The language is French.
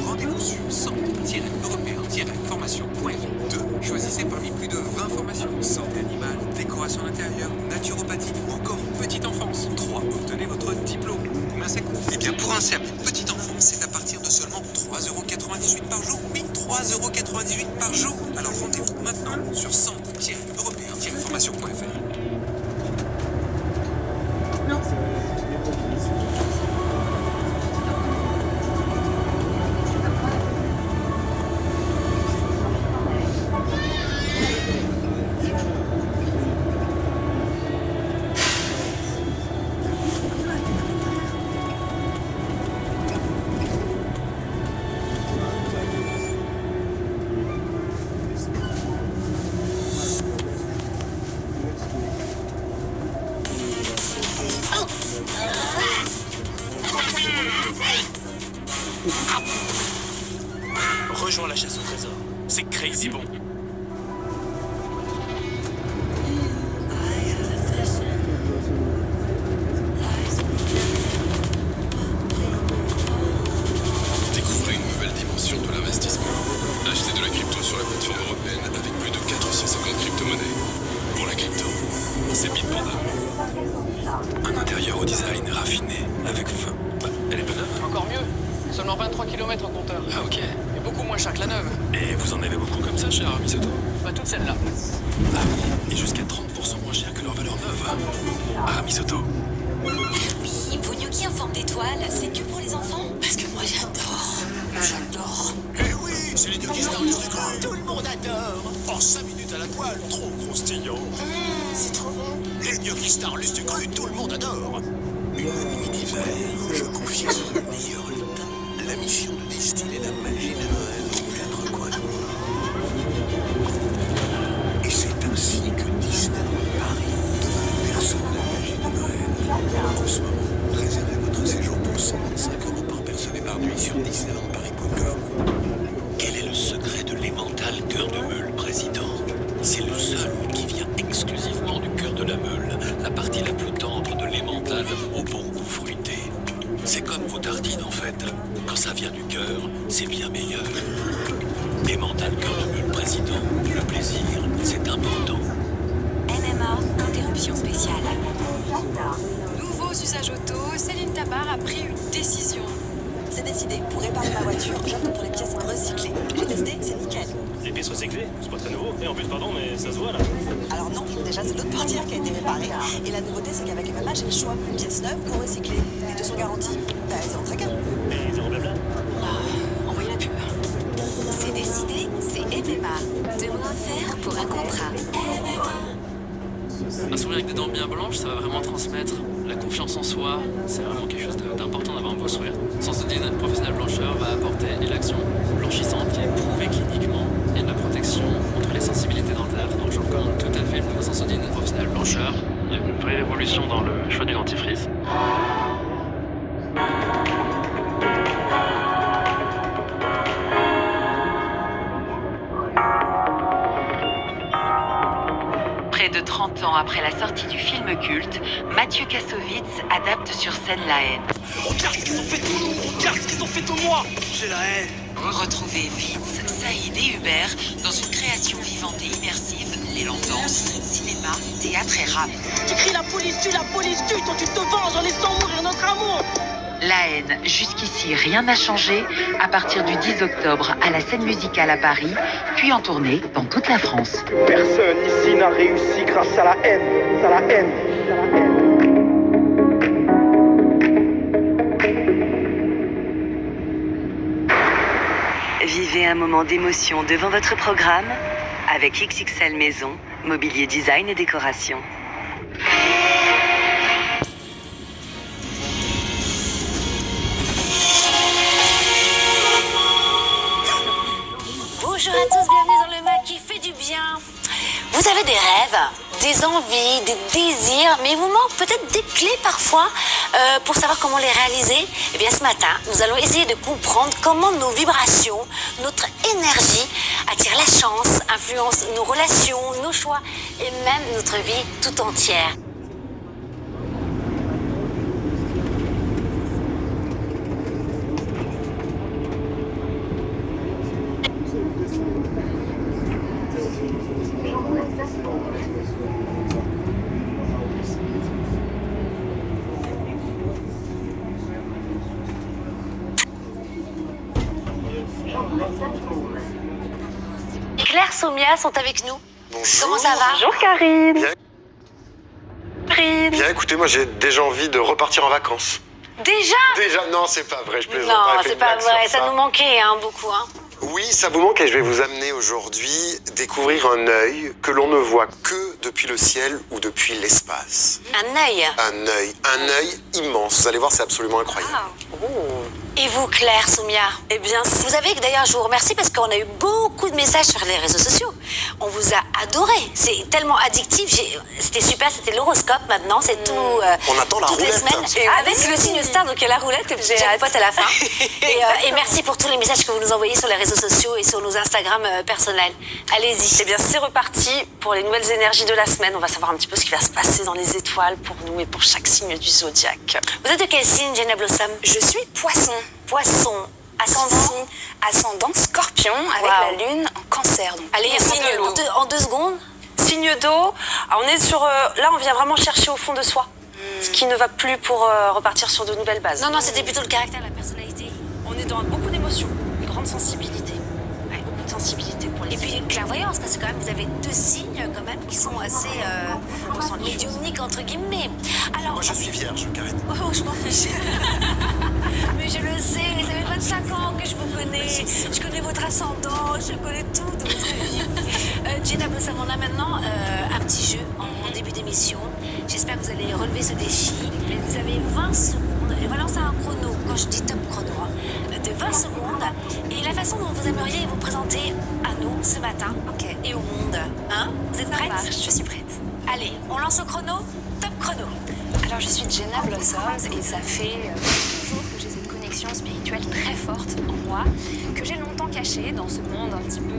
rendez-vous sur centre-européen-formation.fr. 2. Choisissez parmi plus de 20 formations. Santé animale, décoration d'intérieur, naturopathie ou encore petite enfance. 3. Obtenez votre diplôme. Combien ça coûte? Eh bien, pour un service petite enfance, c'est à partir de seulement 3,98 € par jour. Oui, 3,98 € par jour. Alors rendez-vous maintenant sur centre-européen-formation.fr. Rejoins la chasse au trésor. C'est crazy bon. Découvrez une nouvelle dimension de l'investissement. Achetez de la crypto sur la plateforme européenne avec plus de 450 crypto-monnaies. Pour la crypto, c'est Bitpanda. Un intérieur au design raffiné, avec fin. Elle est pas neuve? Encore mieux. Seulement 23 km en compteur. Ah ok. Et beaucoup moins cher que la neuve. Et vous en avez beaucoup comme ça chez Aramisoto? Pas toute celle-là. Ah oui, et jusqu'à 30% moins cher que leur valeur neuve. Aramisoto. Oui, vos gnocchis en forme d'étoile, c'est que pour les enfants? Parce que moi j'adore. J'adore. Eh oui, c'est les gnocchis Star Lustre Cru. Tout le monde adore. En 5 minutes à la poêle, trop croustillant. C'est trop bon. Les gnocchis Star Lustre Cru, tout le monde adore. Une nuit d'hiver, je confie sur le meilleur lutin la mission de distiller la magie de Noël aux quatre coins du monde. Et c'est ainsi que Disneyland Paris devint le berceau de la magie de Noël. En ce moment, réservez votre séjour pour 125 € par personne et par nuit sur disneylandparis.com. Quel est le secret de l'emmental cœur de meule, président? C'est le seul qui vient exclusivement du cœur de la meule, la partie la plus tendre de l'emmental au bon goût fruité. C'est comme vos tartines en fait. Quand ça vient du cœur, c'est bien meilleur. Emmental cœur de meule, président, le plaisir, c'est important. MMA, interruption spéciale. Nouveaux usages auto, Céline Tabar a pris une décision. C'est décidé, pour réparer ma voiture, j'opte pour les pièces recyclées. J'ai testé, c'est nickel. Les pièces recyclées, c'est pas très nouveau. Et en plus, pardon, mais ça se voit là. Alors non, déjà c'est l'autre portière qui a été réparée. Et la nouveauté c'est qu'avec MMA j'ai le choix. Pièces neuves ou recyclées. Les deux sont garanties. Bah zéro tracas. Et zéro blabla. Envoyez la pub. C'est décidé, c'est MMA. Deux mots à faire pour un contrat. Un sourire avec des dents bien blanches, ça va vraiment transmettre la confiance en soi. C'est vraiment quelque chose d'important d'avoir un beau sourire. Sensodyne professionnel blancheur va apporter une action blanchissante qui est prouvée cliniquement et de la protection contre les sensibilités dentaires. Donc je recommande tout à fait le nouveau Sensodyne professionnel blancheur. Il y a une vraie révolution dans le choix du dentifrice. Près de 30 ans après la sortie du film culte, Mathieu Kassovitz adapte sur scène La Haine. Regarde ce qu'ils ont fait de nous. Regarde ce qu'ils ont fait de moi. J'ai la haine. Retrouvez Vitz, Saïd et Hubert dans une création vivante et immersive, mêlant danse, cinéma, théâtre et rap. Tu cries la police tue, toi tu te venges en laissant mourir notre amour. La Haine, jusqu'ici rien n'a changé, à partir du 10 octobre à la Scène Musicale à Paris, puis en tournée dans toute la France. Personne ici n'a réussi grâce à la haine, à la haine, à la haine. Vivez un moment d'émotion devant votre programme avec XXL Maison, mobilier design et décoration. Bonjour à tous, bienvenue dans le MAC qui fait du bien. Vous avez des rêves, des envies, des désirs, mais il vous manque peut-être des clés parfois pour savoir comment les réaliser. Eh bien ce matin, nous allons essayer de comprendre comment nos vibrations, notre énergie attirent la chance, influencent nos relations, nos choix et même notre vie tout entière. Claire, Soumia sont avec nous. Bonjour. Comment ça va? Bonjour Karine. Bien. Bien, écoutez, moi j'ai déjà envie de repartir en vacances. Déjà? Non, c'est pas vrai, je plaisante. Non, elle fait c'est une pas blague vrai, sur ça nous manquait beaucoup. Oui, ça vous manque et je vais vous amener aujourd'hui découvrir un œil que l'on ne voit que depuis le ciel ou depuis l'espace. Un œil? Un œil immense. Vous allez voir, c'est absolument incroyable. Et vous, Claire, Soumia? Eh bien, Vous savez que d'ailleurs, je vous remercie parce qu'on a eu beaucoup de messages sur les réseaux sociaux. On vous a adoré. C'est tellement addictif. C'était super, c'était l'horoscope maintenant. C'est tout. On attend la toutes les roulette. semaines. et avec le signe star, donc il y a la roulette et puis J'ai hâte à la fin. Et merci pour tous les messages que vous nous envoyez sur les réseaux sociaux et sur nos Instagram personnels. Allez-y. Eh bien, c'est reparti pour les nouvelles énergies de la semaine. On va savoir un petit peu ce qui va se passer dans les étoiles pour nous et pour chaque signe du zodiaque. Vous êtes de quel signe, Jenna Blossom? Je suis poisson. Poisson. Ascendant scorpion avec la lune en cancer. Donc. Allez, Signe d'eau. en 2 secondes. Signe d'eau. Alors, on est sur. Là, on vient vraiment chercher au fond de soi. Ce qui ne va plus pour repartir sur de nouvelles bases. Non, c'était plutôt le caractère, la personnalité. On est dans beaucoup d'émotions, une grande sensibilité. Ouais, beaucoup de sensibilité pour les Et puis clairvoyance, parce que quand même, vous avez 2 signes quand même qui sont assez médiumniques entre guillemets. Alors, Moi je suis vierge, Karine. oh, je m'en fiche. Mais je le sais, ça fait 25 ans que je vous connais. Je connais votre ascendant, je connais tout de votre vie. Jenna Blossom, on a maintenant un petit jeu en début d'émission. J'espère que vous allez relever ce défi. Vous avez 20 secondes. Et voilà, c'est un chrono. Quand je dis top chrono, de 20 secondes. Et la façon dont vous aimeriez vous présenter à nous ce matin et au monde. Vous êtes prête? Je suis prête. Allez, on lance au chrono. Top chrono. Alors, je suis Jenna Blossoms et ça fait toujours que j'ai cette connexion spirituelle très forte en moi, que j'ai longtemps cachée dans ce monde un petit peu.